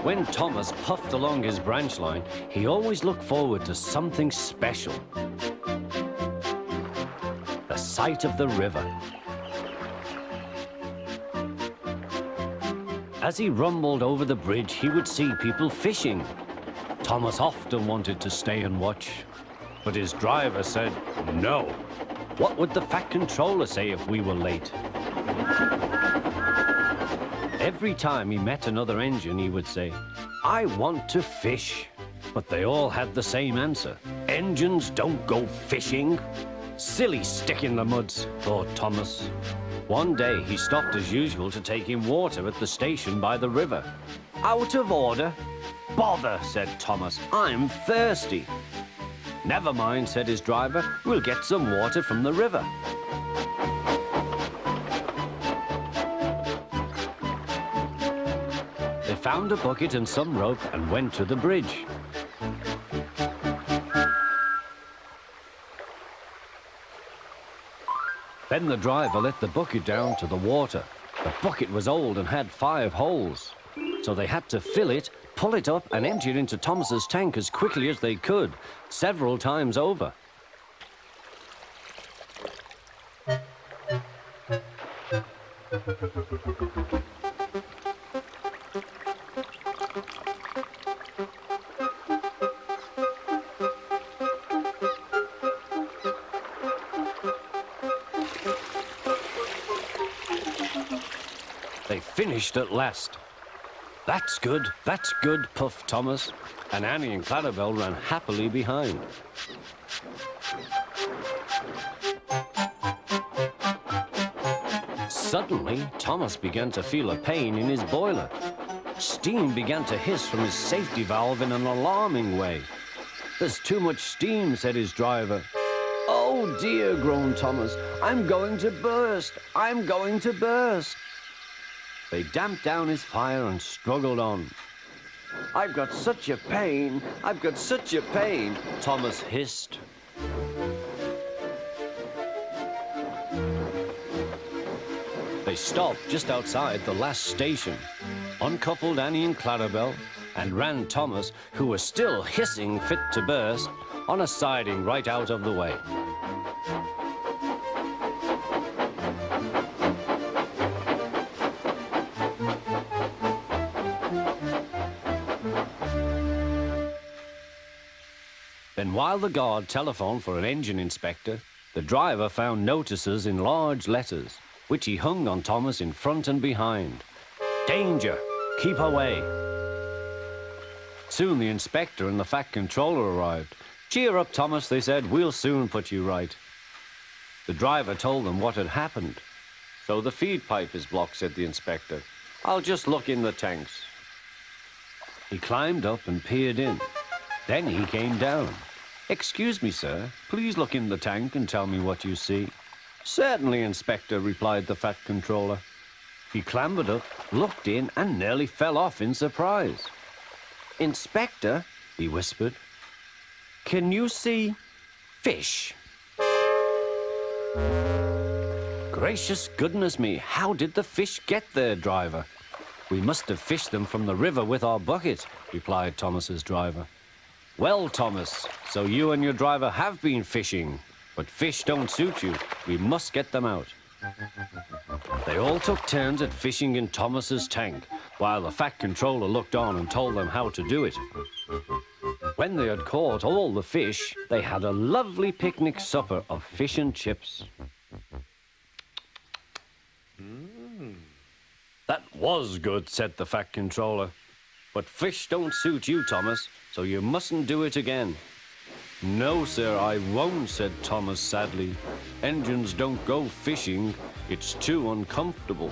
When Thomas puffed along his branch line, he always looked forward to something special. The sight of the river. As he rumbled over the bridge, he would see people fishing. Thomas often wanted to stay and watch, but his driver said no. What would the Fat Controller say if we were late? Every time he met another engine, he would say, "I want to fish." But they all had the same answer. "Engines don't go fishing." Silly stick in the muds, thought Thomas. One day he stopped as usual to take in water at the station by the river. "Out of order?" "Bother," said Thomas. "I'm thirsty." "Never mind," said his driver. "We'll get some water from the river." They found a bucket and some rope and went to the bridge. Then the driver let the bucket down to the water. The bucket was old and had 5 holes, so they had to fill it, pull it up and empty it into Thomas's tank as quickly as they could, several times over. They finished at last. That's good, puffed Thomas, and Annie and Clarabelle ran happily behind. Suddenly, Thomas began to feel a pain in his boiler. Steam began to hiss from his safety valve in an alarming way. "There's too much steam," said his driver. "Oh dear," groaned Thomas. "I'm going to burst. I'm going to burst." They damped down his fire and struggled on. "I've got such a pain. I've got such a pain," Thomas hissed. They stopped just outside the last station, uncoupled Annie and Clarabelle, and ran Thomas, who was still hissing fit to burst, on a siding right out of the way. Then while the guard telephoned for an engine inspector, the driver found notices in large letters, which he hung on Thomas in front and behind. "Danger! Keep away!" Soon the inspector and the Fat Controller arrived. "Cheer up, Thomas," they said. "We'll soon put you right." The driver told them what had happened. "So the feed pipe is blocked," said the inspector. "I'll just look in the tanks." He climbed up and peered in. Then he came down. "Excuse me, sir. Please look in the tank and tell me what you see." "Certainly, Inspector," replied the Fat Controller. He clambered up, looked in, and nearly fell off in surprise. "Inspector," he whispered, "can you see fish?" "Gracious goodness me, how did the fish get there, driver?" "We must have fished them from the river with our bucket," replied Thomas's driver. "Well, Thomas, so you and your driver have been fishing, but fish don't suit you. We must get them out." They all took turns at fishing in Thomas's tank, while the Fat Controller looked on and told them how to do it. When they had caught all the fish, they had a lovely picnic supper of fish and chips. "That was good," said the Fat Controller. "But fish don't suit you, Thomas, so you mustn't do it again." "No, sir, I won't," said Thomas sadly. "Engines don't go fishing. It's too uncomfortable."